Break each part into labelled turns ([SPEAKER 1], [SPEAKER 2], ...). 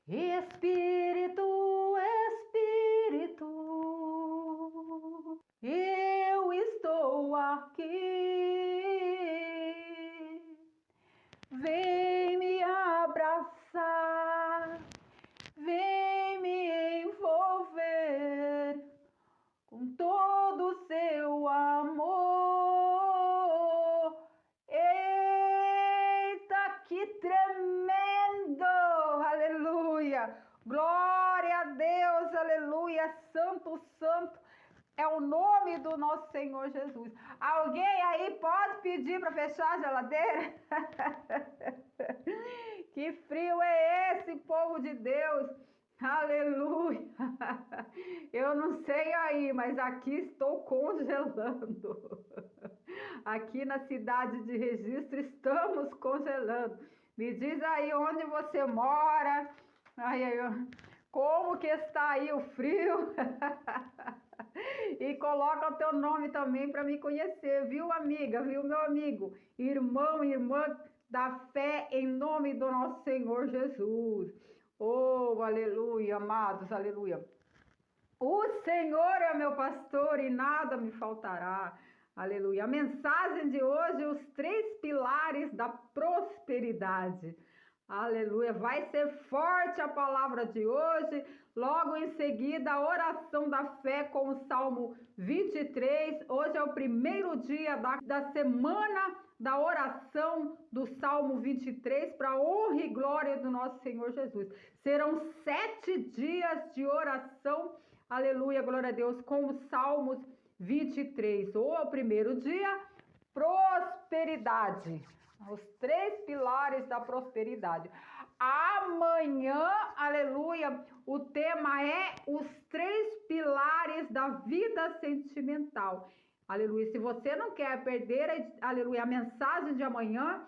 [SPEAKER 1] Espírito, Espírito, eu estou aqui. Vem me abraçar, vem me envolver com todo o seu amor. Eita, que tremendo! Aleluia! Glória a Deus, aleluia! Santo, santo é o nome do nosso Senhor Jesus. Alguém aí pode pedir para fechar a geladeira? Que frio é esse, povo de Deus? Aleluia! Eu não sei aí, mas aqui estou congelando. Aqui na cidade de Registro estamos congelando. Me diz aí onde você mora. Como que está aí o frio? E coloca o teu nome também para me conhecer, viu, amiga? Viu, meu amigo? Irmão, irmã da fé, em nome do nosso Senhor Jesus. Oh, aleluia, amados, aleluia. O Senhor é meu pastor e nada me faltará. Aleluia. A mensagem de hoje, os 3 pilares da prosperidade. Aleluia. Vai ser forte a palavra de hoje. Logo em seguida, a oração da fé com o Salmo 23. Hoje é o primeiro dia da semana da oração do Salmo 23 para a honra e glória do nosso Senhor Jesus. Serão 7 dias de oração. Aleluia, glória a Deus, com os Salmos 23. Ou o primeiro dia, prosperidade. Os 3 pilares da prosperidade. Amanhã, aleluia, o tema é os 3 pilares da vida sentimental. Aleluia, se você não quer perder, aleluia, a mensagem de amanhã,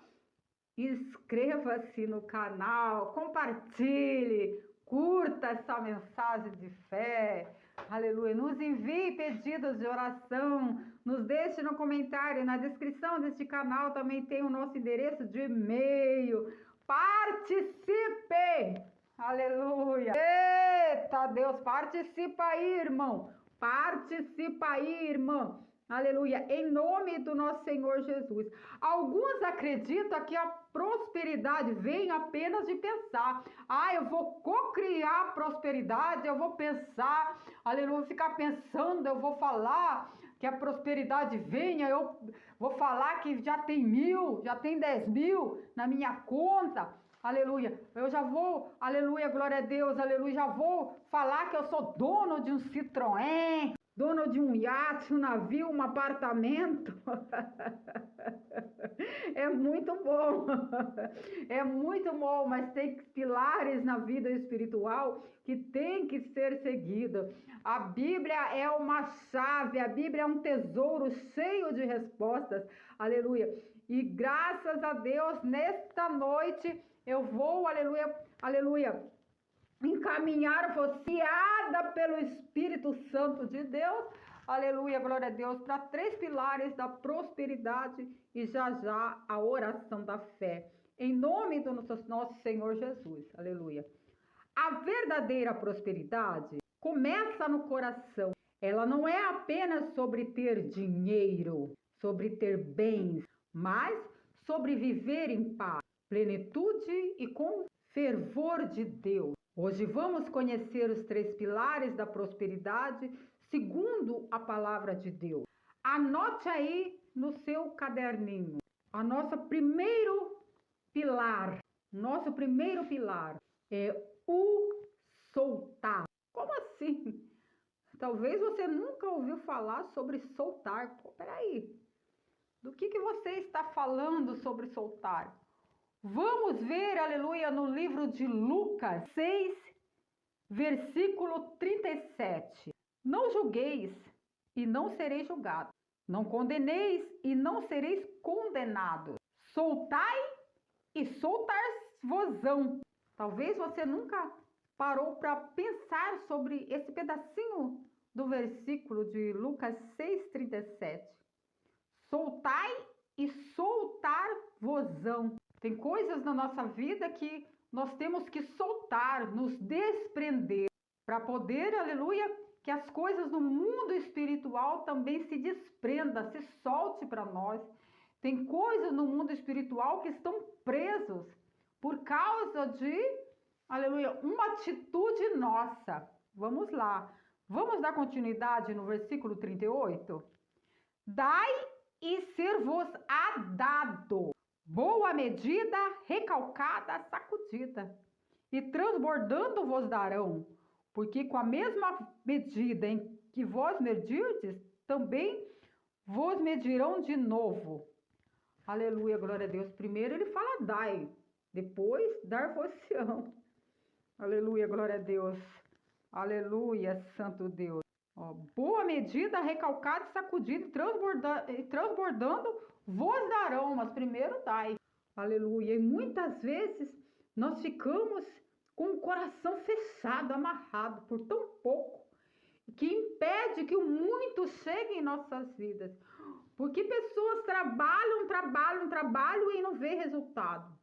[SPEAKER 1] inscreva-se no canal, compartilhe, curta essa mensagem de fé, aleluia, nos envie pedidos de oração, nos deixe no comentário, na descrição deste canal também tem o nosso endereço de e-mail, participe, aleluia, eita Deus, participa aí, irmão, participa aí, irmã. Aleluia, em nome do nosso Senhor Jesus. Alguns acreditam que a prosperidade vem apenas de pensar. Eu vou cocriar prosperidade, eu vou pensar, aleluia, ficar pensando, eu vou falar que a prosperidade venha, eu vou falar que já tem 1.000, já tem 10.000 na minha conta. Aleluia, eu já vou, aleluia, glória a Deus, aleluia, já vou falar que eu sou dono de um Citroën, dono de um iate, um navio, um apartamento. É muito bom. É muito bom, mas tem pilares na vida espiritual que tem que ser seguido. A Bíblia é uma chave, a Bíblia é um tesouro cheio de respostas. Aleluia. E graças a Deus, nesta noite, eu vou, aleluia, aleluia, encaminhar você, guiada pelo Espírito Santo de Deus, aleluia, glória a Deus, para 3 pilares da prosperidade e já já a oração da fé, em nome do nosso Senhor Jesus, aleluia. A verdadeira prosperidade começa no coração, ela não é apenas sobre ter dinheiro, sobre ter bens, mas sobre viver em paz, plenitude e com fervor de Deus. Hoje vamos conhecer os 3 pilares da prosperidade segundo a palavra de Deus. Anote aí no seu caderninho. Nosso primeiro pilar é o soltar. Como assim? Talvez você nunca ouviu falar sobre soltar. Peraí, do que você está falando sobre soltar? Vamos ver, aleluia, no livro de Lucas 6, versículo 37. Não julgueis e não sereis julgados. Não condeneis e não sereis condenados. Soltai e soltar-vos-ão. Talvez você nunca parou para pensar sobre esse pedacinho do versículo de Lucas 6, 37. Soltai e soltar-vos-ão. Tem coisas na nossa vida que nós temos que soltar, nos desprender, para poder, aleluia, que as coisas do mundo espiritual também se desprenda, se solte para nós. Tem coisas no mundo espiritual que estão presos por causa de, aleluia, uma atitude nossa. Vamos lá. Vamos dar continuidade no versículo 38? Dai e ser-vos-á dado, boa medida, recalcada, sacudida, e transbordando vos darão, porque com a mesma medida em que vós medirdes, também vos medirão de novo. Aleluia, glória a Deus. Primeiro ele fala dai, depois dar-vos-ão. Aleluia, glória a Deus. Aleluia, santo Deus. Ó, boa medida, recalcada, sacudida e transbordando, vos darão, mas primeiro dai. Aleluia. E muitas vezes nós ficamos com o coração fechado, amarrado por tão pouco, que impede que o muito chegue em nossas vidas. Porque pessoas trabalham e não vê resultado.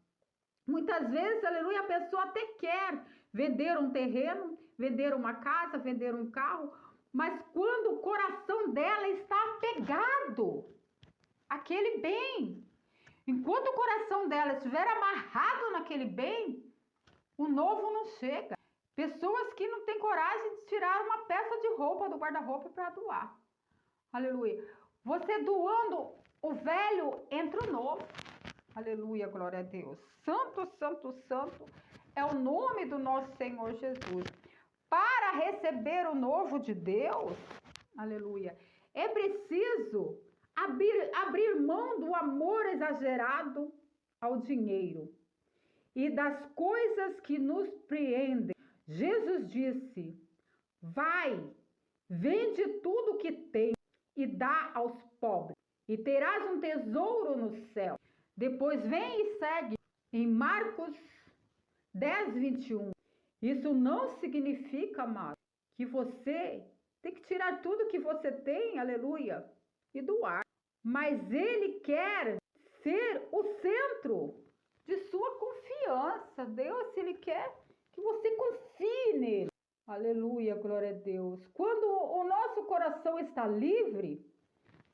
[SPEAKER 1] Muitas vezes, aleluia, a pessoa até quer vender um terreno, vender uma casa, vender um carro, mas quando o coração dela está apegado àquele bem, enquanto o coração dela estiver amarrado naquele bem, o novo não chega. Pessoas que não têm coragem de tirar uma peça de roupa do guarda-roupa para doar. Aleluia. Você doando o velho, entra o novo. Aleluia, glória a Deus. Santo, santo, santo é o nome do nosso Senhor Jesus. Para receber o novo de Deus, aleluia, é preciso abrir mão do amor exagerado ao dinheiro e das coisas que nos prendem. Jesus disse: vai, vende tudo que tem e dá aos pobres, e terás um tesouro no céu. Depois vem e segue. Em Marcos 10, 21. Isso não significa, amado, que você tem que tirar tudo que você tem, aleluia, e doar. Mas ele quer ser o centro de sua confiança. Deus, ele quer que você confie nele. Aleluia, glória a Deus. Quando o nosso coração está livre,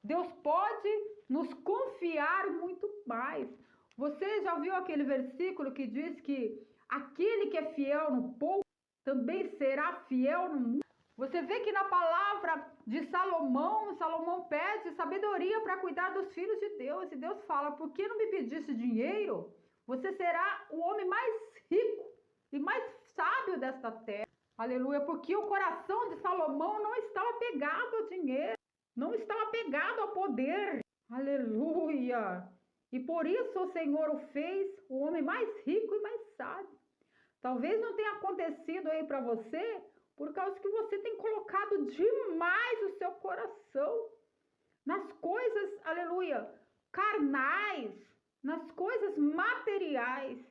[SPEAKER 1] Deus pode nos confiar muito mais. Você já ouviu aquele versículo que diz que aquele que é fiel no pouco também será fiel no muito? Você vê que na palavra de Salomão, Salomão pede sabedoria para cuidar dos filhos de Deus. E Deus fala: por que não me pedisse dinheiro? Você será o homem mais rico e mais sábio desta terra. Aleluia, porque o coração de Salomão não estava pegado ao dinheiro, não estava pegado ao poder. Aleluia. E por isso o Senhor o fez o homem mais rico e mais sábio. Talvez não tenha acontecido aí para você por causa que você tem colocado demais o seu coração nas coisas, aleluia, carnais, nas coisas materiais.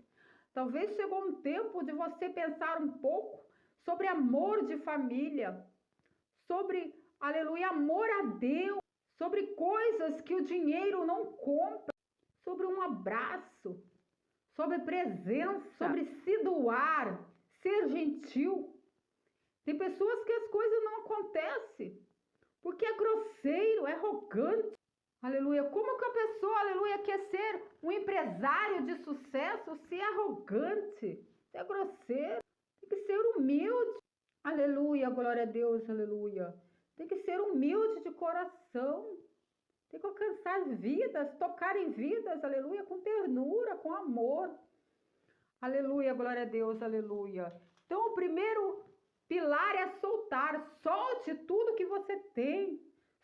[SPEAKER 1] Talvez chegou um tempo de você pensar um pouco sobre amor de família, sobre, aleluia, amor a Deus, sobre coisas que o dinheiro não compra, sobre um abraço, sobre presença, sobre se doar, ser gentil. Tem pessoas que as coisas não acontecem porque é grosseiro, é arrogante. Aleluia. Como que a pessoa, aleluia, quer ser um empresário de sucesso se é arrogante, se é grosseiro? Tem que ser humilde. Aleluia, glória a Deus, aleluia. Tem que ser humilde de coração. Tem que alcançar vidas, tocar em vidas, aleluia, com ternura, com amor. Aleluia, glória a Deus, aleluia. Então, o primeiro pilar é soltar. Solte tudo que você tem.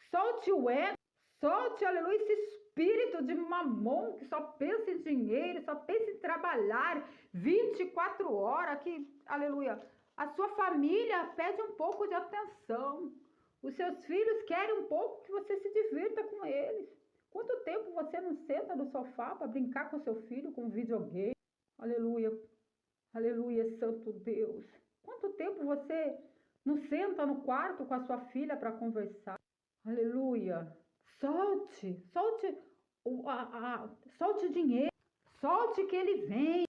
[SPEAKER 1] Solte o ego. Solte, aleluia, esse espírito de mamon que só pensa em dinheiro, só pensa em trabalhar 24 horas, que, aleluia, a sua família pede um pouco de atenção. Os seus filhos querem um pouco que você se divirta com eles. Quanto tempo você não senta no sofá para brincar com seu filho com um videogame? Aleluia, aleluia, santo Deus. Quanto tempo você não senta no quarto com a sua filha para conversar? Aleluia. Solte o dinheiro, solte que ele vem,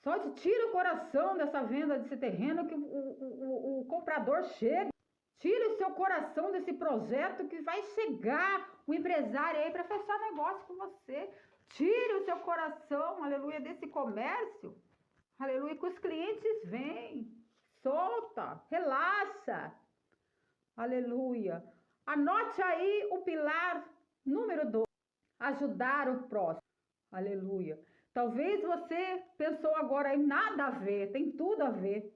[SPEAKER 1] Só te tira o coração dessa venda desse terreno que o comprador chega. Tira o seu coração desse projeto que vai chegar o empresário aí para fechar negócio com você. Tire o seu coração, aleluia, desse comércio. Aleluia, que os clientes vêm. Solta, relaxa. Aleluia. Anote aí o pilar número 2. Ajudar o próximo. Aleluia. Talvez você pensou agora em nada a ver, tem tudo a ver.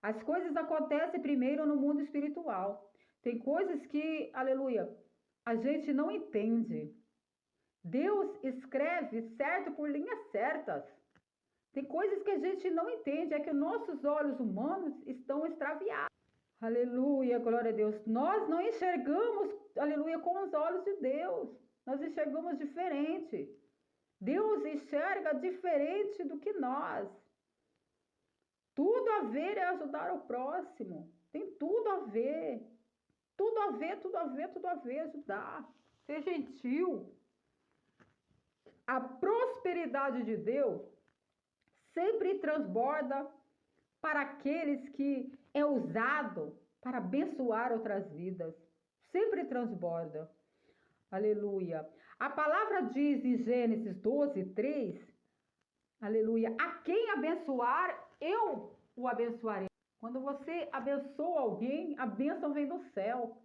[SPEAKER 1] As coisas acontecem primeiro no mundo espiritual. Tem coisas que, aleluia, a gente não entende. Deus escreve certo por linhas certas. Tem coisas que a gente não entende, é que nossos olhos humanos estão extraviados. Aleluia, glória a Deus. Nós não enxergamos, aleluia, com os olhos de Deus. Nós enxergamos diferente. Deus enxerga diferente do que nós. Tudo a ver é ajudar o próximo. Tem tudo a ver. Tudo a ver, tudo a ver, tudo a ver, ajudar. Ser gentil. A prosperidade de Deus sempre transborda para aqueles que é usado para abençoar outras vidas. Sempre transborda. Aleluia. A palavra diz em Gênesis 12:3, aleluia, a quem abençoar, eu o abençoarei. Quando você abençoa alguém, a bênção vem do céu.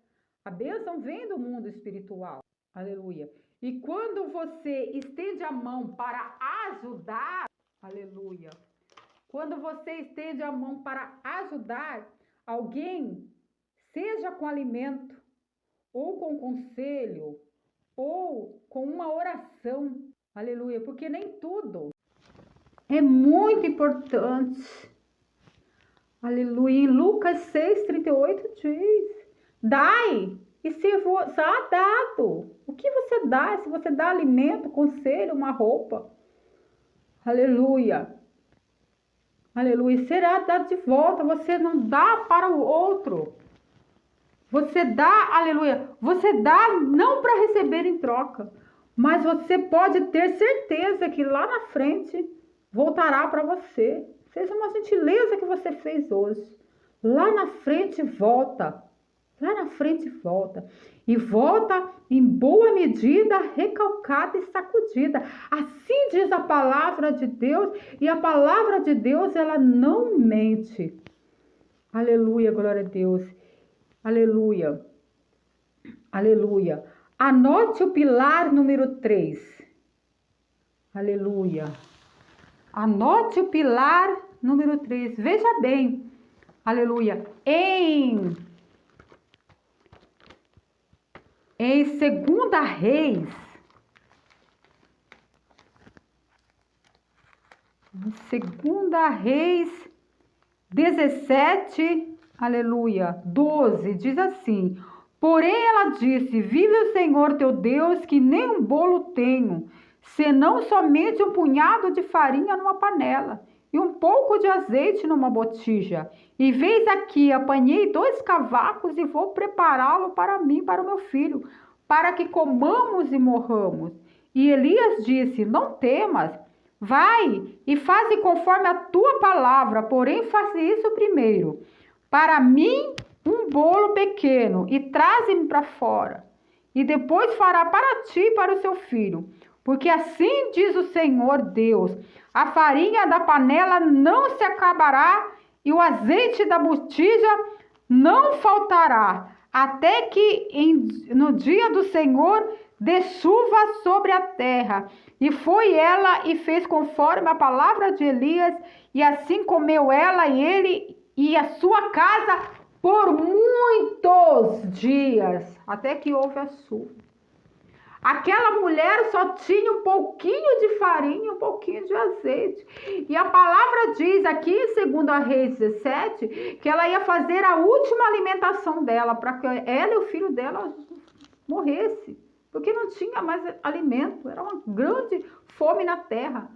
[SPEAKER 1] A bênção vem do mundo espiritual. Aleluia. E quando você estende a mão para ajudar, aleluia. Quando você estende a mão para ajudar alguém, seja com alimento, ou com conselho, ou com uma oração, aleluia, porque nem tudo é muito importante. Aleluia. Em Lucas 6:38 diz: dai e se será dado. O que você dá? Se você dá alimento, conselho, uma roupa, aleluia. Aleluia. Será dado de volta. Você não dá para o outro. Você dá, aleluia. Você dá não para receber em troca, mas você pode ter certeza que lá na frente voltará para você. Seja uma gentileza que você fez hoje. Lá na frente volta. Lá na frente volta. E volta em boa medida, recalcada e sacudida. Assim diz a palavra de Deus. E a palavra de Deus, ela não mente. Aleluia, glória a Deus. Aleluia. Aleluia. Anote o pilar número 3. Aleluia. Anote o pilar número 3. Veja bem. Aleluia. Em 2 Reis, 17, aleluia, 12, diz assim: porém ela disse, vive o Senhor teu Deus, que nem um bolo tenho, senão somente um punhado de farinha numa panela e um pouco de azeite numa botija. E veis aqui, apanhei 2 cavacos e vou prepará-lo para mim, para o meu filho, para que comamos e morramos. E Elias disse, não temas, vai e faze conforme a tua palavra, porém faze isso primeiro. Para mim, um bolo pequeno, e traze-me para fora. E depois fará para ti e para o seu filho. Porque assim diz o Senhor Deus, a farinha da panela não se acabará, e o azeite da botija não faltará, até que no dia do Senhor dê chuva sobre a terra. E foi ela e fez conforme a palavra de Elias, e assim comeu ela e ele e a sua casa por muitos dias, até que houve a chuva. Aquela mulher só tinha um pouquinho de farinha, um pouquinho de azeite. E a palavra diz aqui em 2 Reis 17 que ela ia fazer a última alimentação dela para que ela e o filho dela morressem. Porque não tinha mais alimento, era uma grande fome na terra.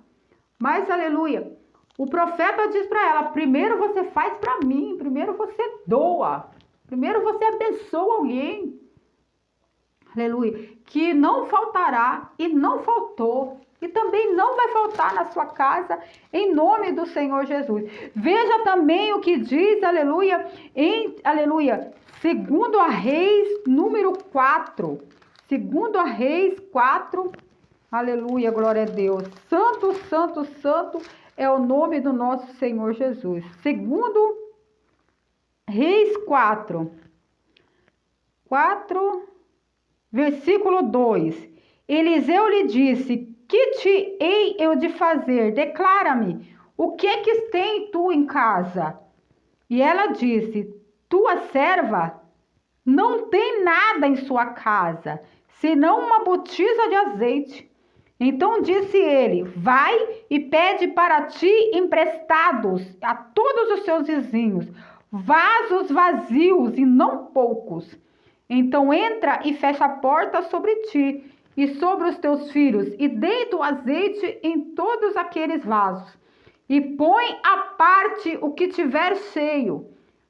[SPEAKER 1] Mas, aleluia, o profeta diz para ela, primeiro você faz para mim, primeiro você doa, primeiro você abençoa alguém. Aleluia, que não faltará e não faltou. e também não vai faltar na sua casa, em nome do Senhor Jesus. Veja também o que diz, aleluia, segundo a Reis, número 4. Segundo a Reis 4, aleluia, glória a Deus. Santo, santo, santo é o nome do nosso Senhor Jesus. Segundo Reis 4, versículo 2. Eliseu lhe disse: que te hei eu de fazer? Declara-me, o que tem tu em casa? E ela disse: tua serva não tem nada em sua casa, senão uma botija de azeite. Então disse ele: vai e pede para ti emprestados a todos os seus vizinhos, vasos vazios e não poucos. Então entra e fecha a porta sobre ti e sobre os teus filhos, e deita o azeite em todos aqueles vasos, e põe à parte o que tiver cheio.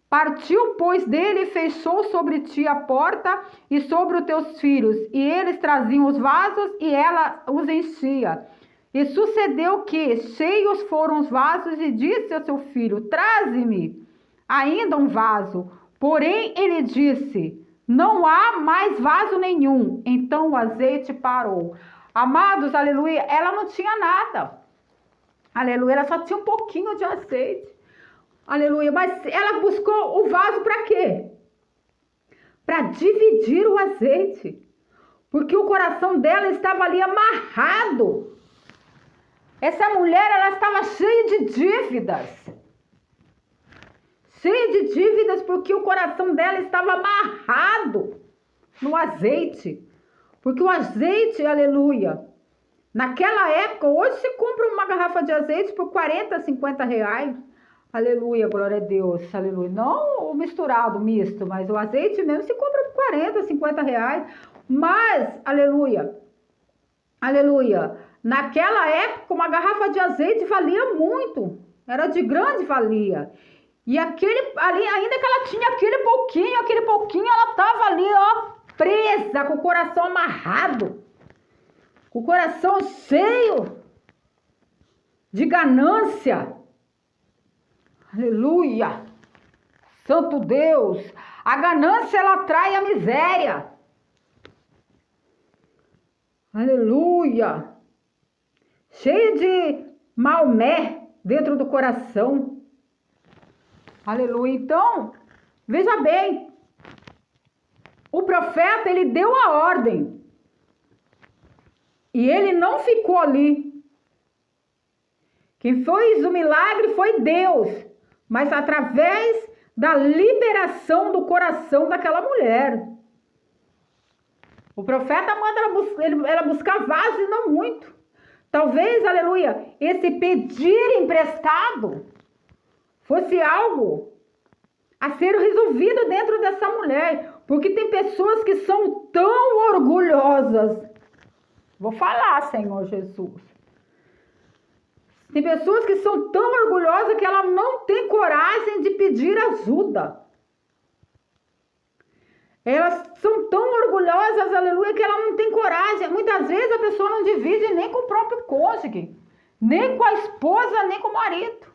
[SPEAKER 1] Partiu, pois, dele e fechou sobre ti a porta e sobre os teus filhos, e eles traziam os vasos e ela os enchia. E sucedeu que, cheios foram os vasos, e disse ao seu filho: traze-me ainda um vaso. Porém ele disse: não há mais vaso nenhum. Então o azeite parou. Amados, aleluia, ela não tinha nada. Aleluia, ela só tinha um pouquinho de azeite. Aleluia, mas ela buscou o vaso para quê? Para dividir o azeite. Porque o coração dela estava ali amarrado. Essa mulher, ela estava cheia de dívidas. Cheia de dívidas porque o coração dela estava amarrado no azeite. Porque o azeite, aleluia, naquela época, hoje se compra uma garrafa de azeite por 40, 50 reais. Aleluia, glória a Deus, aleluia. Não o misturado, misto, mas o azeite mesmo se compra por 40, 50 reais. Mas, aleluia, aleluia, naquela época uma garrafa de azeite valia muito. Era de grande valia. E aquele ali, ainda que ela tinha aquele pouquinho, ela estava ali, ó, presa, com o coração amarrado, com o coração cheio de ganância. Aleluia! Santo Deus! A ganância, ela atrai a miséria. Aleluia! Cheio de Maomé dentro do coração. Aleluia. Então, veja bem, o profeta, ele deu a ordem e ele não ficou ali. Quem fez o milagre foi Deus, mas através da liberação do coração daquela mulher. O profeta manda ela buscar vasos e não muito. Talvez, aleluia, esse pedir emprestado fosse algo a ser resolvido dentro dessa mulher. Porque tem pessoas que são tão orgulhosas. Vou falar, Senhor Jesus. Tem pessoas que são tão orgulhosas que ela não tem coragem de pedir ajuda. Elas são tão orgulhosas, aleluia, que ela não tem coragem. Muitas vezes a pessoa não divide nem com o próprio cônjuge, nem com a esposa, nem com o marido.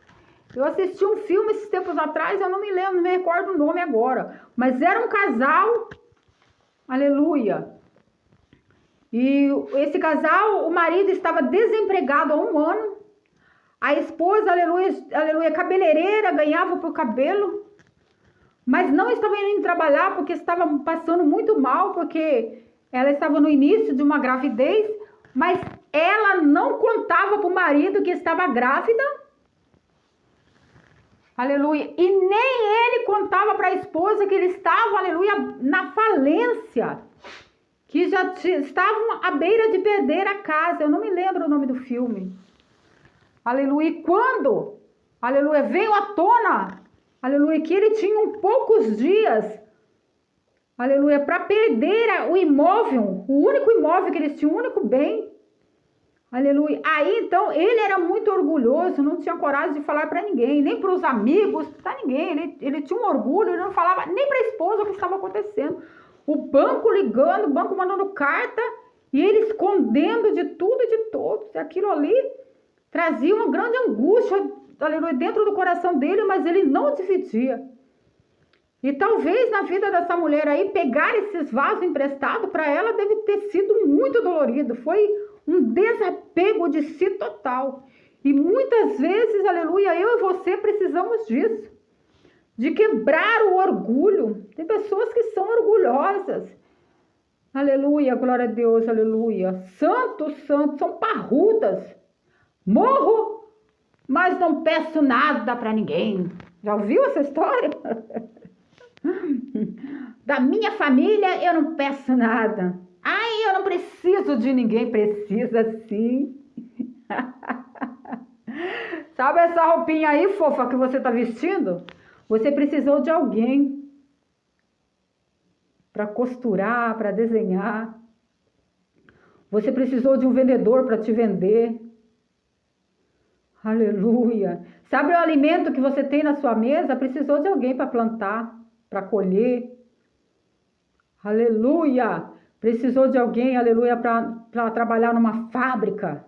[SPEAKER 1] Eu assisti um filme esses tempos atrás, eu não me lembro, não me recordo o nome agora. Mas era um casal, aleluia. E esse casal, o marido estava desempregado há 1 ano. A esposa, aleluia, aleluia, cabeleireira, ganhava por cabelo. Mas não estava indo trabalhar porque estava passando muito mal, porque ela estava no início de uma gravidez. Mas ela não contava para o marido que estava grávida. Aleluia. E nem ele contava para a esposa que ele estava, aleluia, na falência. Que já estavam à beira de perder a casa. Eu não me lembro o nome do filme. Aleluia. E quando, aleluia, veio à tona, aleluia, que ele tinha poucos dias, aleluia, para perder o imóvel, o único imóvel que eles tinham, o único bem. Aleluia. Aí, então, ele era muito orgulhoso, não tinha coragem de falar para ninguém, nem para os amigos, para ninguém. Ele tinha um orgulho, ele não falava nem para a esposa o que estava acontecendo. O banco ligando, o banco mandando carta, E ele escondendo de tudo e de todos. E aquilo ali trazia uma grande angústia, aleluia, dentro do coração dele, mas ele não dividia. E talvez na vida dessa mulher aí, pegar esses vasos emprestados para ela deve ter sido muito dolorido. Foi um desapego de si total. E muitas vezes, aleluia, eu e você precisamos disso. De quebrar o orgulho. Tem pessoas que são orgulhosas. Aleluia, glória a Deus, aleluia. Santos, são parrudas. Morro, mas não peço nada para ninguém. Já ouviu essa história? Da minha família eu não peço nada. Ai, eu não preciso de ninguém. Precisa sim. Sabe essa roupinha aí, fofa, que você está vestindo? Você precisou de alguém para costurar, para desenhar. Você precisou de um vendedor para te vender. Aleluia. Sabe o alimento que você tem na sua mesa? Precisou de alguém para plantar, para colher. Aleluia. Precisou de alguém, aleluia, para trabalhar numa fábrica.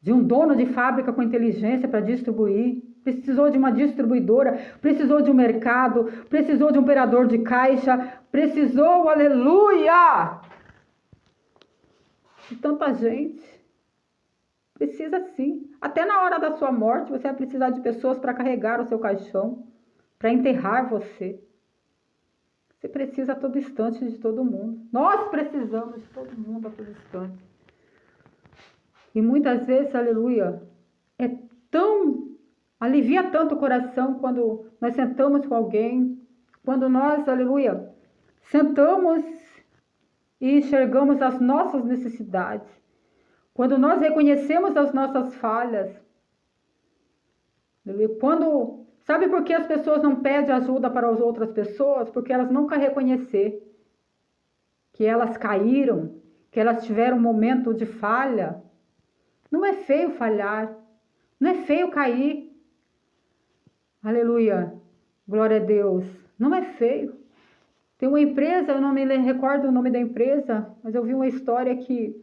[SPEAKER 1] De um dono de fábrica com inteligência para distribuir. Precisou de uma distribuidora, precisou de um mercado, precisou de um operador de caixa, precisou, aleluia, de tanta gente. Precisa sim. Até na hora da sua morte, você vai precisar de pessoas para carregar o seu caixão, para enterrar você. Você precisa a todo instante de todo mundo. Nós precisamos de todo mundo a todo instante. E muitas vezes, aleluia, alivia tanto o coração quando nós sentamos com alguém, quando nós, aleluia, sentamos e enxergamos as nossas necessidades, quando nós reconhecemos as nossas falhas. Sabe por que as pessoas não pedem ajuda para as outras pessoas? Porque elas nunca reconheceram que elas caíram, que elas tiveram um momento de falha. Não é feio falhar, não é feio cair. Aleluia, glória a Deus. Não é feio. Tem uma empresa, eu não me recordo o nome da empresa, mas eu vi uma história que,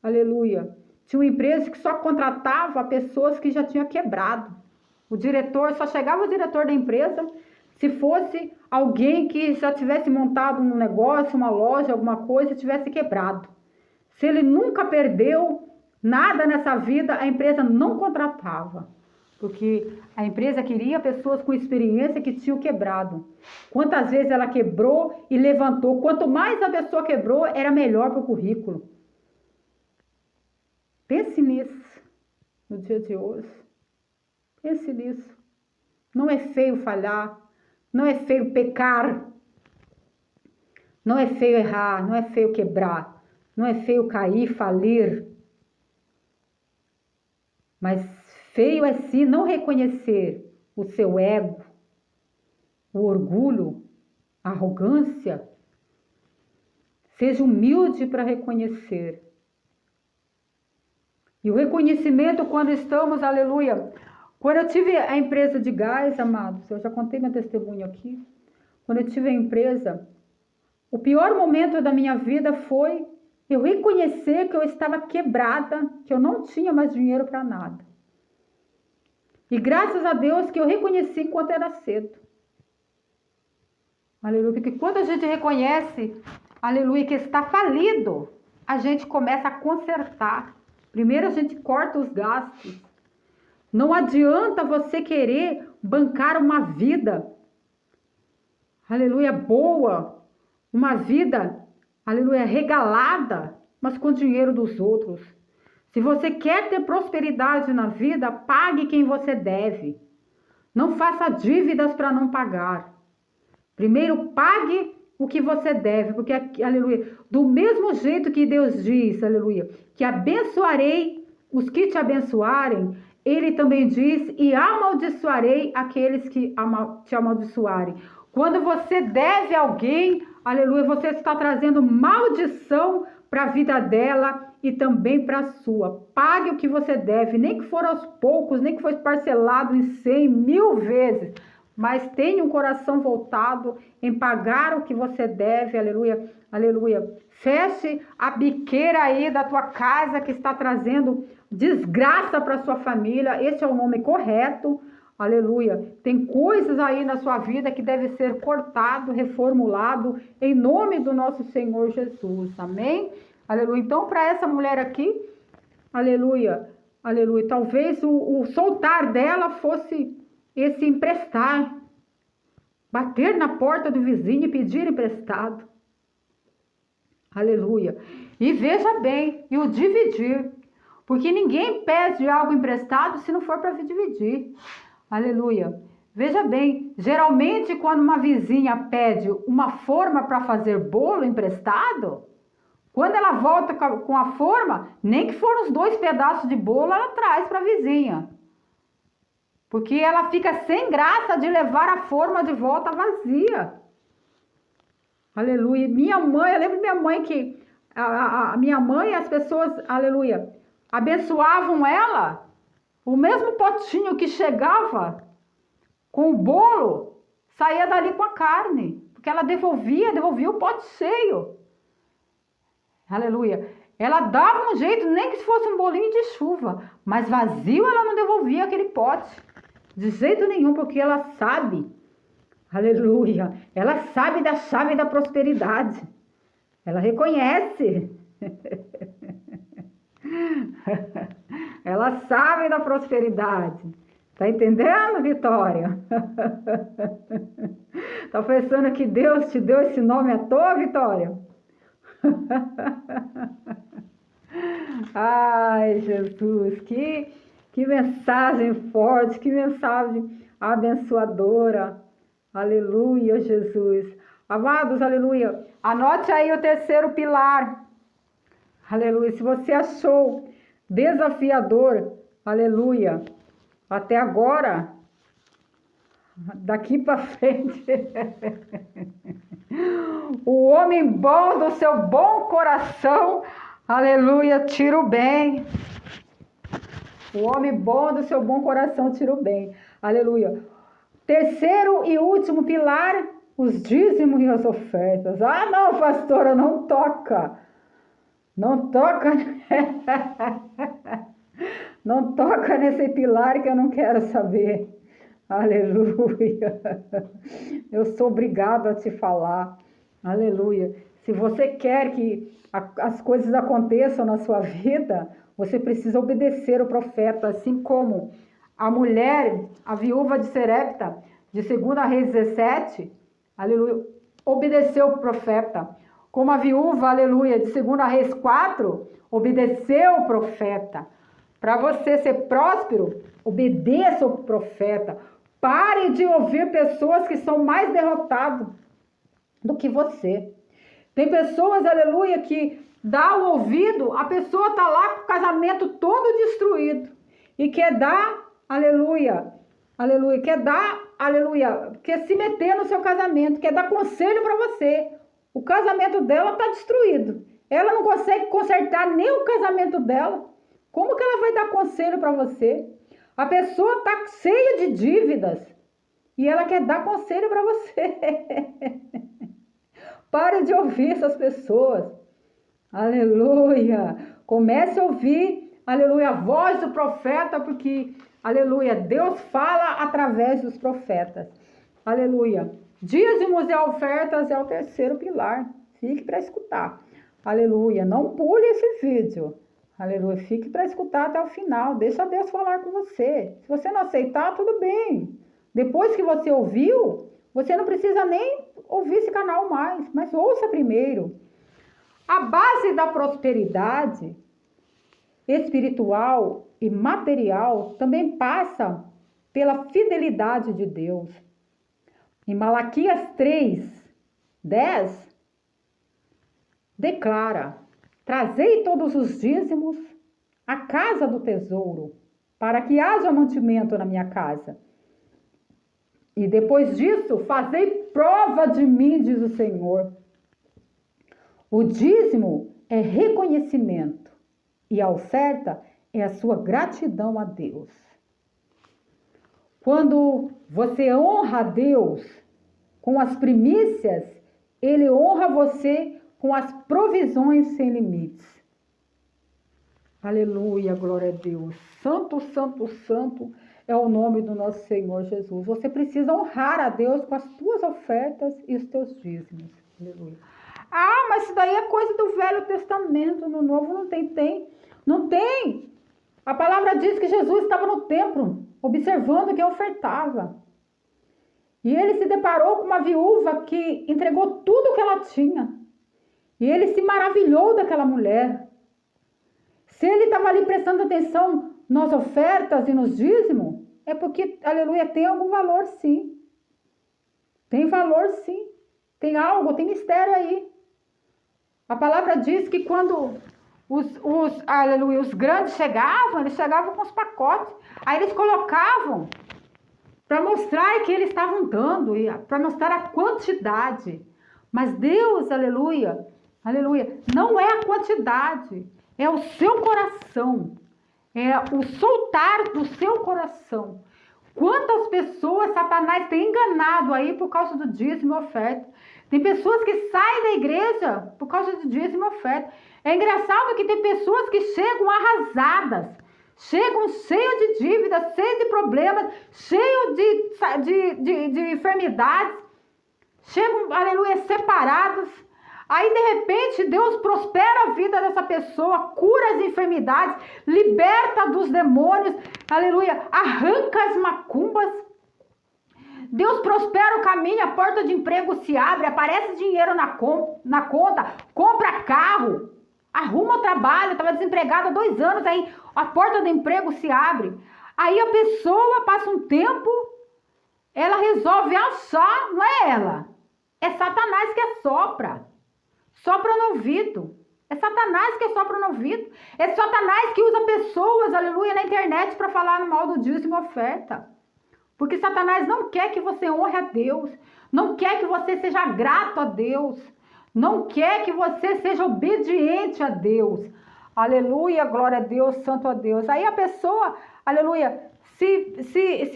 [SPEAKER 1] aleluia, tinha uma empresa que só contratava pessoas que já tinham quebrado. Só chegava o diretor da empresa se fosse alguém que já tivesse montado um negócio, uma loja, alguma coisa, tivesse quebrado. Se ele nunca perdeu nada nessa vida, a empresa não contratava. Porque a empresa queria pessoas com experiência que tinham quebrado. Quantas vezes ela quebrou e levantou. Quanto mais a pessoa quebrou, era melhor para o currículo. Pense nisso no dia de hoje. Pense nisso. Não é feio falhar. Não é feio pecar. Não é feio errar. Não é feio quebrar. Não é feio cair, falir. Mas feio é sim não reconhecer o seu ego, o orgulho, a arrogância. Seja humilde para reconhecer. E o reconhecimento quando estamos, aleluia. Quando eu tive a empresa de gás, amados, eu já contei meu testemunho aqui. Quando eu tive a empresa, o pior momento da minha vida foi eu reconhecer que eu estava quebrada, que eu não tinha mais dinheiro para nada. E graças a Deus que eu reconheci enquanto era cedo. Aleluia. Porque quando a gente reconhece, aleluia, que está falido, a gente começa a consertar. Primeiro a gente corta os gastos. Não adianta você querer bancar uma vida, aleluia, boa, uma vida, aleluia, regalada, mas com dinheiro dos outros. Se você quer ter prosperidade na vida, pague quem você deve. Não faça dívidas para não pagar. Primeiro, pague o que você deve, porque, aleluia, do mesmo jeito que Deus diz, aleluia, que abençoarei os que te abençoarem, Ele também diz, e amaldiçoarei aqueles que te amaldiçoarem. Quando você deve a alguém, aleluia, você está trazendo maldição para a vida dela e também para a sua. Pague o que você deve, nem que for aos poucos, nem que for parcelado em 100, 1000 vezes, mas tenha um coração voltado em pagar o que você deve, aleluia, aleluia. Feche a biqueira aí da tua casa que está trazendo desgraça para sua família, esse é o nome correto, aleluia. Tem coisas aí na sua vida que deve ser cortado, reformulado, em nome do nosso Senhor Jesus, amém? Aleluia. Então, para essa mulher aqui, aleluia, aleluia, talvez o soltar dela fosse esse emprestar, bater na porta do vizinho e pedir emprestado, aleluia. E veja bem, e o dividir, porque ninguém pede algo emprestado se não for para dividir, aleluia. Veja bem, geralmente quando uma vizinha pede uma forma para fazer bolo emprestado, quando ela volta com a forma, nem que for os 2 pedaços de bolo, ela traz para a vizinha. Porque ela fica sem graça de levar a forma de volta vazia. Aleluia. Minha mãe, eu lembro minha mãe que a minha mãe, as pessoas, aleluia, abençoavam ela, o mesmo potinho que chegava com o bolo, saía dali com a carne, porque ela devolvia o pote cheio. Aleluia. Ela dava um jeito, nem que fosse um bolinho de chuva, mas vazio ela não devolvia aquele pote. De jeito nenhum, porque ela sabe, aleluia, ela sabe da chave da prosperidade. Ela reconhece. Ela sabe da prosperidade. Tá entendendo, Vitória? Tá pensando que Deus te deu esse nome à toa, Vitória? Ai, Jesus, que mensagem forte, que mensagem abençoadora. Aleluia, Jesus. Amados, aleluia. Anote aí o 3º pilar. Aleluia. Se você achou desafiador, aleluia, até agora, daqui para frente, o homem bom do seu bom coração, aleluia, tira o bem. O homem bom do seu bom coração tira o bem. Aleluia. 3º e último pilar, os dízimos e as ofertas. Ah, não, pastora, não toca. Não toca. Não toca nesse pilar que eu não quero saber. Aleluia. Eu sou obrigado a te falar. Aleluia. Se você quer que as coisas aconteçam na sua vida, você precisa obedecer o profeta, assim como a mulher, a viúva de Serepta, de 2 Reis 17, aleluia, obedeceu o profeta. Como a viúva, aleluia, de 2 Reis 4, obedeceu o profeta. Para você ser próspero, obedeça o profeta. Pare de ouvir pessoas que são mais derrotadas do que você. Tem pessoas, aleluia, que dá o ouvido, a pessoa está lá com o casamento todo destruído e quer dar, aleluia, aleluia, quer dar, aleluia, quer se meter no seu casamento, quer dar conselho para você. O casamento dela está destruído. Ela não consegue consertar nem o casamento dela. Como que ela vai dar conselho para você? A pessoa está cheia de dívidas e ela quer dar conselho para você. Pare de ouvir essas pessoas. Aleluia. Comece a ouvir, aleluia, a voz do profeta, porque, aleluia, Deus fala através dos profetas. Aleluia. Dízimos e ofertas é o 3º pilar. Fique para escutar. Aleluia. Não pule esse vídeo. Aleluia. Fique para escutar até o final. Deixa Deus falar com você. Se você não aceitar, tudo bem. Depois que você ouviu, você não precisa nem ouvir esse canal mais, mas ouça primeiro. A base da prosperidade espiritual e material também passa pela fidelidade de Deus. Em Malaquias 3:10, declara: trazei todos os dízimos à casa do tesouro, para que haja mantimento na minha casa. E depois disso, fazei prova de mim, diz o Senhor. O dízimo é reconhecimento e a oferta é a sua gratidão a Deus. Quando você honra a Deus com as primícias, Ele honra você com as provisões sem limites. Aleluia, glória a Deus. Santo, santo, santo é o nome do nosso Senhor Jesus. Você precisa honrar a Deus com as tuas ofertas e os teus dízimos. Aleluia. Ah, mas isso daí é coisa do Velho Testamento, no Novo não tem. Não tem. A palavra diz que Jesus estava no templo, observando quem ofertava. E ele se deparou com uma viúva que entregou tudo o que ela tinha. E ele se maravilhou daquela mulher. Se ele estava ali prestando atenção nas ofertas e nos dízimos, é porque, aleluia, tem algum valor sim. Tem valor sim. Tem algo, tem mistério aí. A palavra diz que quando os grandes chegavam, eles chegavam com os pacotes. Aí eles colocavam para mostrar que eles estavam dando, para mostrar a quantidade. Mas Deus, aleluia, não é a quantidade, é o seu coração, é o soltar do seu coração. Quantas pessoas Satanás tem enganado aí por causa do dízimo e oferta? Tem pessoas que saem da igreja por causa do dízimo e oferta. É engraçado que tem pessoas que chegam arrasadas, chegam cheias de dívidas, cheias de problemas, cheios de enfermidades, chegam, aleluia, separados. Aí, de repente, Deus prospera a vida dessa pessoa, cura as enfermidades, liberta dos demônios, aleluia, arranca as macumbas. Deus prospera o caminho, a porta de emprego se abre, aparece dinheiro na conta, compra carro, arruma o trabalho, estava desempregada há 2 anos, aí a porta do emprego se abre. Aí a pessoa passa um tempo, ela resolve achar, não é ela, é Satanás que assopra. Sopra no ouvido. É Satanás que sopra no ouvido. É Satanás que usa pessoas, aleluia, na internet para falar no mal do dízimo e oferta. Porque Satanás não quer que você honre a Deus. Não quer que você seja grato a Deus. Não quer que você seja obediente a Deus. Aleluia, glória a Deus, santo a Deus. Aí a pessoa, aleluia, se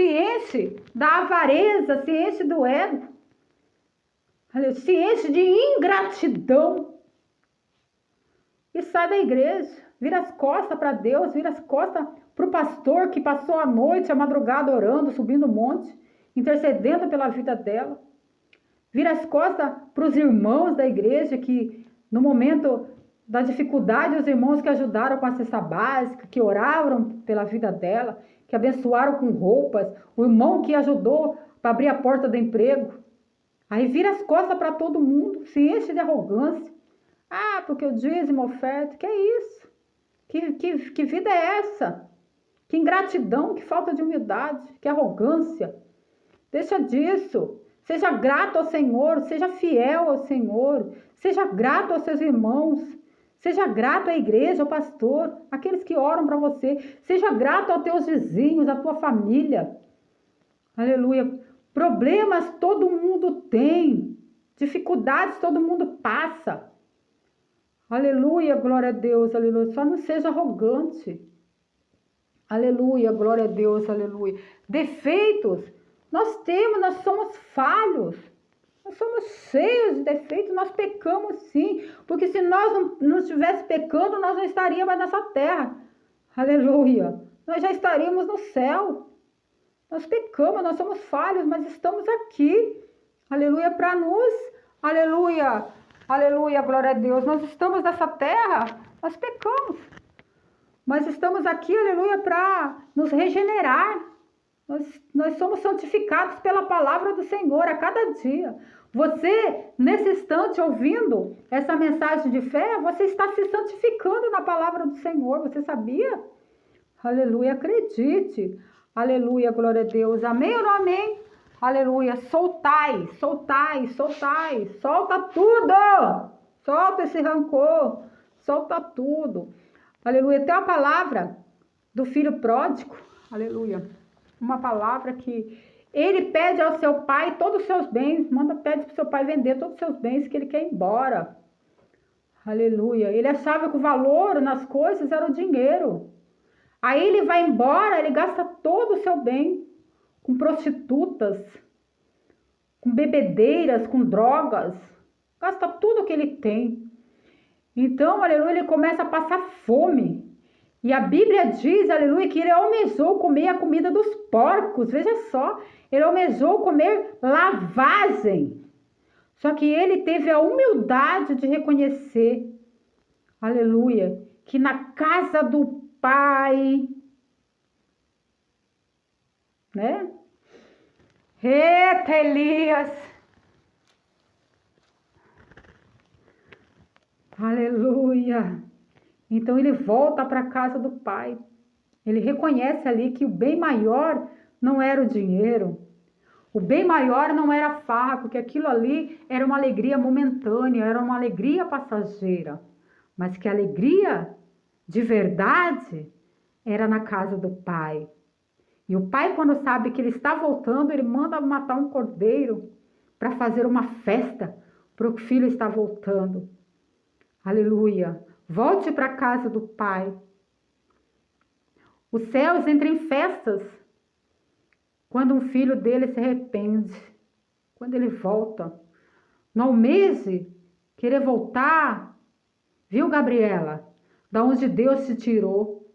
[SPEAKER 1] enche da avareza, se enche do ego. Se enche de ingratidão e sai da igreja, vira as costas para Deus, vira as costas para o pastor que passou a noite, a madrugada orando, subindo o monte, intercedendo pela vida dela, vira as costas para os irmãos da igreja que no momento da dificuldade, os irmãos que ajudaram com a cesta básica, que oraram pela vida dela, que abençoaram com roupas, o irmão que ajudou para abrir a porta do emprego. Aí vira as costas para todo mundo, se enche de arrogância. Ah, porque o dízimo, oferta, que é isso? Que vida é essa? Que ingratidão, que falta de humildade, que arrogância. Deixa disso. Seja grato ao Senhor, seja fiel ao Senhor, seja grato aos seus irmãos, seja grato à igreja, ao pastor, aqueles que oram para você. Seja grato aos teus vizinhos, à tua família. Aleluia. Problemas todo mundo tem, dificuldades todo mundo passa. Aleluia, glória a Deus, aleluia. Só não seja arrogante. Aleluia, glória a Deus, aleluia. Defeitos, nós temos, nós somos falhos. Nós somos cheios de defeitos, nós pecamos sim. Porque se nós não estivesse pecando, nós não estaríamos mais nessa terra. Aleluia. Nós já estaríamos no céu. Nós pecamos, nós somos falhos, mas estamos aqui, aleluia, para nos, aleluia, glória a Deus, nós estamos nessa terra, nós pecamos, mas estamos aqui, aleluia, para nos regenerar, nós somos santificados pela palavra do Senhor a cada dia. Você, nesse instante, ouvindo essa mensagem de fé, você está se santificando na palavra do Senhor, você sabia? Aleluia, acredite. Aleluia, glória a Deus. Amém ou não amém? Aleluia. Soltai. Solta tudo. Solta esse rancor. Solta tudo. Aleluia. Tem uma palavra do filho pródigo. Aleluia. Uma palavra que ele pede ao seu pai todos os seus bens. Pede para o seu pai vender todos os seus bens que ele quer ir embora. Aleluia. Ele achava que o valor nas coisas era o dinheiro. Aí ele vai embora, ele gasta todo o seu bem. com prostitutas, com bebedeiras, com drogas, gasta tudo que ele tem. Então, aleluia, ele começa a passar fome. E a Bíblia diz, aleluia, que ele almejou comer a comida dos porcos. Veja só, ele almejou comer lavagem. Só que ele teve a humildade de reconhecer, aleluia, que na casa do Pai, né? Eita, Elias! Aleluia! Então ele volta para a casa do Pai. Ele reconhece ali que o bem maior não era o dinheiro. O bem maior não era a farra, porque aquilo ali era uma alegria momentânea, era uma alegria passageira. Mas que a alegria de verdade era na casa do Pai. E o pai, quando sabe que ele está voltando, ele manda matar um cordeiro para fazer uma festa para o filho estar voltando. Aleluia. Volte para a casa do Pai. Os céus entram em festas quando um filho dele se arrepende, quando ele volta. Não almeje querer voltar, viu, Gabriela? Da onde Deus te tirou.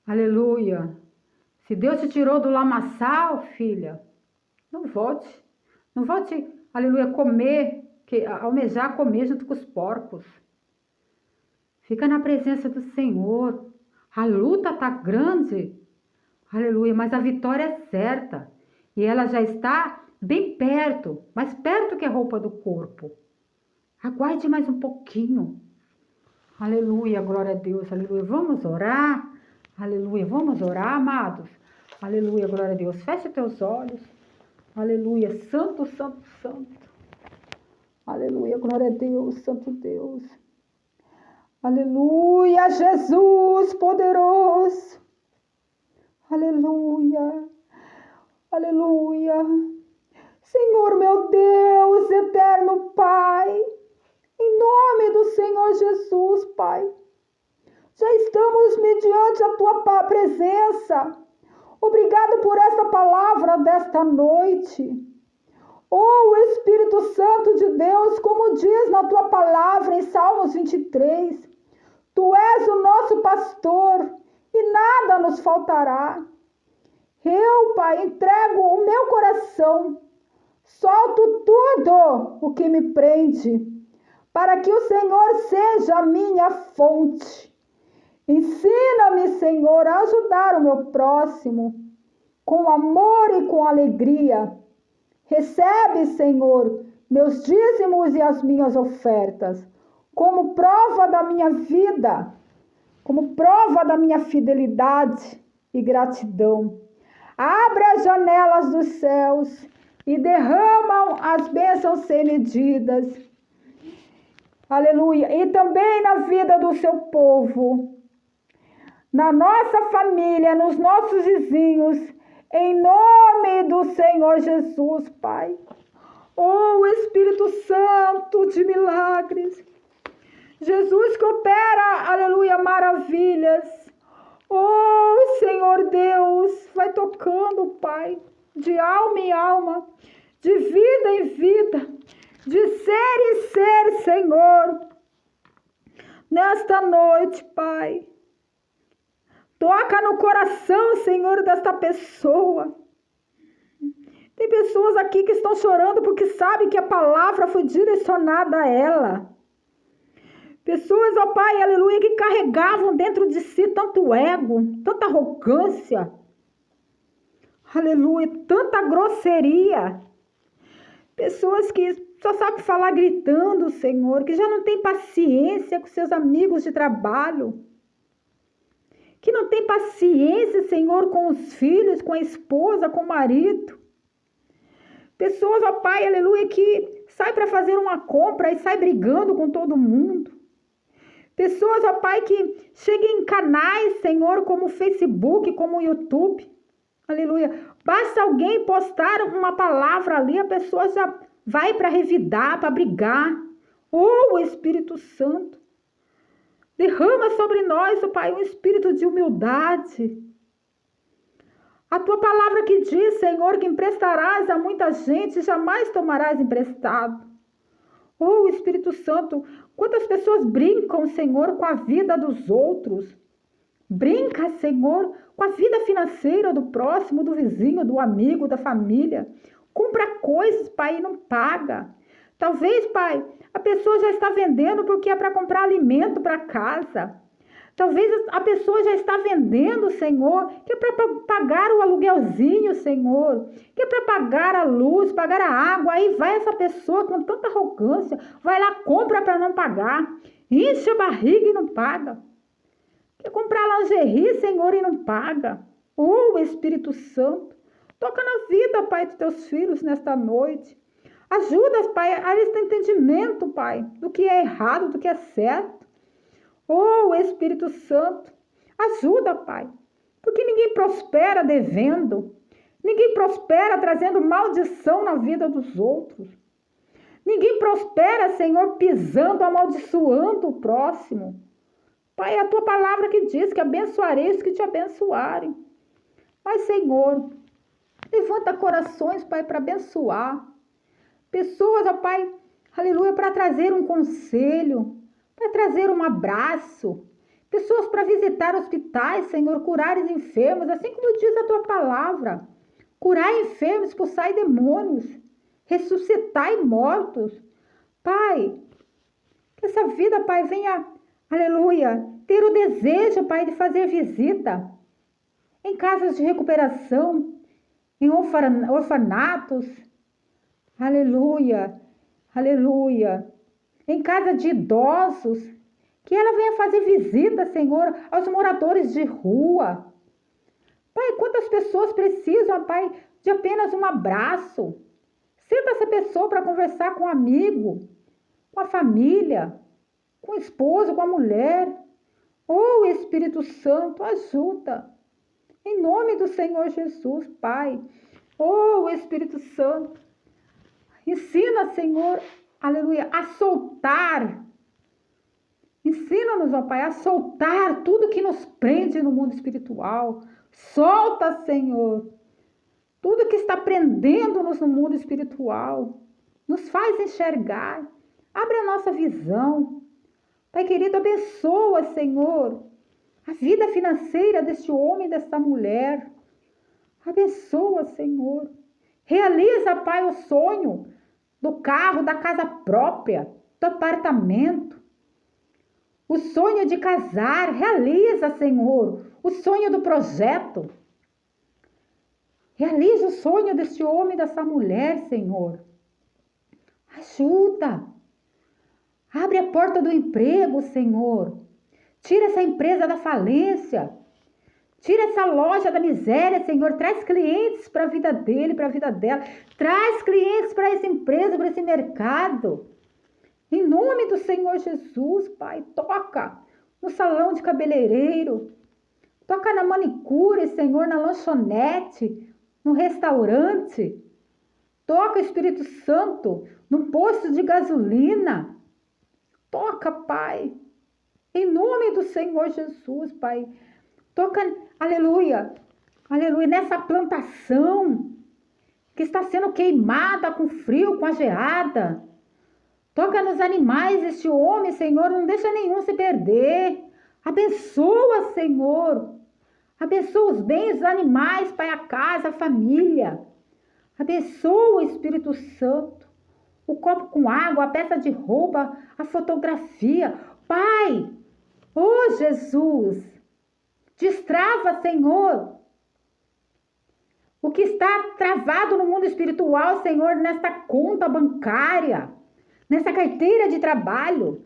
[SPEAKER 1] Aleluia. Se Deus te tirou do lamaçal, filha, não volte. Não volte, aleluia, almejar comer junto com os porcos. Fica na presença do Senhor. A luta está grande, aleluia, mas a vitória é certa. E ela já está bem perto, mais perto que a roupa do corpo. Aguarde mais um pouquinho. Aleluia, glória a Deus, aleluia. Vamos orar? Aleluia, vamos orar, amados? Aleluia, glória a Deus. Feche teus olhos. Aleluia, santo, santo, santo. Aleluia, glória a Deus, santo Deus. Aleluia, Jesus poderoso. Aleluia, aleluia. Senhor meu Deus, eterno Pai, em nome do Senhor Jesus, Pai, já estamos mediante a Tua presença. Obrigado por esta palavra desta noite. Oh, Espírito Santo de Deus, como diz na Tua palavra em Salmos 23, Tu és o nosso pastor e nada nos faltará. Eu, Pai, entrego o meu coração, solto tudo o que me prende, para que o Senhor seja a minha fonte. Ensina-me, Senhor, a ajudar o meu próximo, com amor e com alegria. Recebe, Senhor, meus dízimos e as minhas ofertas, como prova da minha vida, como prova da minha fidelidade e gratidão. Abre as janelas dos céus e derramam as bênçãos sem medidas. Aleluia. E também na vida do seu povo, na nossa família, nos nossos vizinhos, em nome do Senhor Jesus, Pai. Oh, Espírito Santo de milagres. Jesus que opera, aleluia, maravilhas. Oh, Senhor Deus, vai tocando, Pai, de alma em alma, de vida em vida, de ser em ser, Senhor. Nesta noite, Pai, toca no coração, Senhor, desta pessoa. Tem pessoas aqui que estão chorando porque sabem que a palavra foi direcionada a ela. Pessoas, ó Pai, aleluia, que carregavam dentro de si tanto ego, tanta arrogância, aleluia, tanta grosseria. Pessoas que só sabem falar gritando, Senhor, que já não tem paciência com seus amigos de trabalho, que não tem paciência, Senhor, com os filhos, com a esposa, com o marido. Pessoas, ó Pai, aleluia, que sai para fazer uma compra e sai brigando com todo mundo. Pessoas, ó Pai, que chegam em canais, Senhor, como o Facebook, como o YouTube. Aleluia. Basta alguém postar uma palavra ali, a pessoa já vai para revidar, para brigar. Oh, Espírito Santo. Derrama sobre nós, ó Pai, um espírito de humildade. A tua palavra que diz, Senhor, que emprestarás a muita gente, jamais tomarás emprestado. Oh, Espírito Santo, quantas pessoas brincam, Senhor, com a vida dos outros. Brinca, Senhor, com a vida financeira do próximo, do vizinho, do amigo, da família. Compra coisas, Pai, e não paga. Talvez, Pai, a pessoa já está vendendo porque é para comprar alimento para casa. Talvez a pessoa já está vendendo, Senhor, que é para pagar o aluguelzinho, Senhor, que é para pagar a luz, pagar a água. Aí vai essa pessoa com tanta arrogância, vai lá, compra para não pagar, enche a barriga e não paga. Quer comprar lingerie, Senhor, e não paga. Oh, Espírito Santo, toca na vida, Pai, dos teus filhos nesta noite. Ajuda, Pai, a esse entendimento, Pai, do que é errado, do que é certo. Oh, Espírito Santo, ajuda, Pai, porque ninguém prospera devendo, ninguém prospera trazendo maldição na vida dos outros, ninguém prospera, Senhor, pisando, amaldiçoando o próximo. Pai, é a tua palavra que diz que abençoarei os que te abençoarem. Mas, Senhor, levanta corações, Pai, para abençoar. Pessoas, ó Pai, aleluia, para trazer um conselho, para trazer um abraço. Pessoas para visitar hospitais, Senhor, curar os enfermos, assim como diz a tua palavra. Curar enfermos, expulsar demônios, ressuscitar mortos. Pai, que essa vida, Pai, venha, aleluia, ter o desejo, Pai, de fazer visita em casas de recuperação, em orfanatos, aleluia, aleluia, em casa de idosos, que ela venha fazer visita, Senhor, aos moradores de rua. Pai, quantas pessoas precisam, Pai, de apenas um abraço? Senta essa pessoa para conversar com um amigo, com a família, com o esposo, com a mulher. Oh, Espírito Santo, ajuda. Em nome do Senhor Jesus, Pai. Oh, Espírito Santo, ensina, Senhor, aleluia, a soltar. Ensina-nos, ó Pai, a soltar tudo que nos prende no mundo espiritual. Solta, Senhor, tudo que está prendendo-nos no mundo espiritual. Nos faz enxergar. Abre a nossa visão. Pai querido, abençoa, Senhor, a vida financeira deste homem e desta mulher. Abençoa, Senhor. Realiza, Pai, o sonho do carro, da casa própria, do apartamento. O sonho de casar. Realiza, Senhor, o sonho do projeto. Realiza o sonho deste homem e dessa mulher, Senhor. Ajuda. Abre a porta do emprego, Senhor. Tira essa empresa da falência. Tira essa loja da miséria, Senhor. Traz clientes para a vida dele, para a vida dela. Traz clientes para essa empresa, para esse mercado. Em nome do Senhor Jesus, Pai. Toca no salão de cabeleireiro. Toca na manicure, Senhor, na lanchonete, no restaurante. Toca, Espírito Santo, no posto de gasolina. Toca, Pai. Em nome do Senhor Jesus, Pai. Toca, aleluia, aleluia, nessa plantação que está sendo queimada com frio, com a geada. Toca nos animais, este homem, Senhor, não deixa nenhum se perder. Abençoa, Senhor. Abençoa os bens dos animais, Pai, a casa, a família. Abençoa, Espírito Santo. O copo com água, a peça de roupa, a fotografia. Pai, oh Jesus, destrava, Senhor, o que está travado no mundo espiritual, Senhor, nesta conta bancária, nessa carteira de trabalho,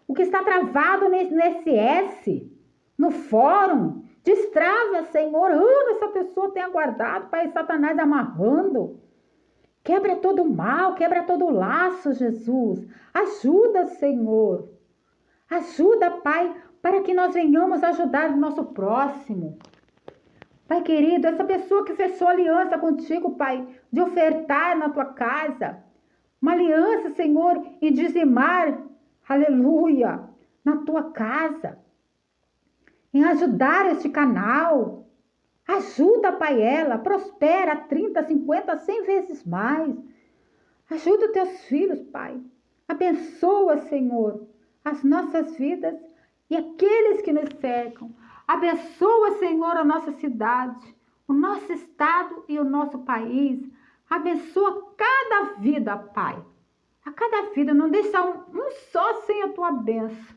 [SPEAKER 1] o que está travado no INSS, no fórum. Destrava, Senhor, essa pessoa tem aguardado, Pai, Satanás amarrando. Quebra todo o mal, quebra todo o laço, Jesus. Ajuda, Senhor. Ajuda, Pai, para que nós venhamos ajudar o nosso próximo. Pai querido, essa pessoa que fechou aliança contigo, Pai, de ofertar na tua casa, uma aliança, Senhor, e dizimar, aleluia, na tua casa, em ajudar este canal. Ajuda, Pai, ela, prospera 30, 50, 100 vezes mais. Ajuda os teus filhos, Pai. Abençoa, Senhor, as nossas vidas e aqueles que nos cercam. Abençoa, Senhor, a nossa cidade, o nosso estado e o nosso país. Abençoa cada vida, Pai. A cada vida, não deixa um só sem a tua bênção.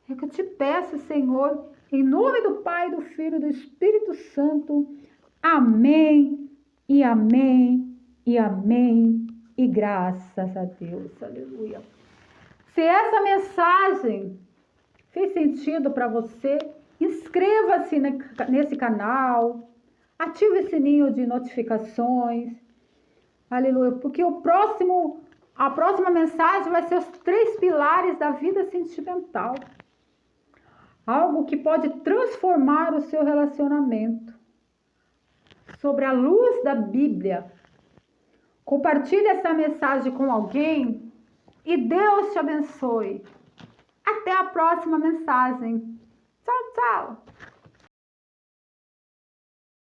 [SPEAKER 1] É que eu te peço, Senhor, em nome do Pai, do Filho e do Espírito Santo. Amém, e amém, e amém, e graças a Deus. Aleluia. Se essa mensagem fez sentido para você, inscreva-se nesse canal, ative o sininho de notificações. Aleluia, porque a próxima mensagem vai ser os 3 pilares da vida sentimental. Algo que pode transformar o seu relacionamento. Sobre a luz da Bíblia. Compartilhe essa mensagem com alguém e Deus te abençoe. Até a próxima mensagem. Tchau, tchau.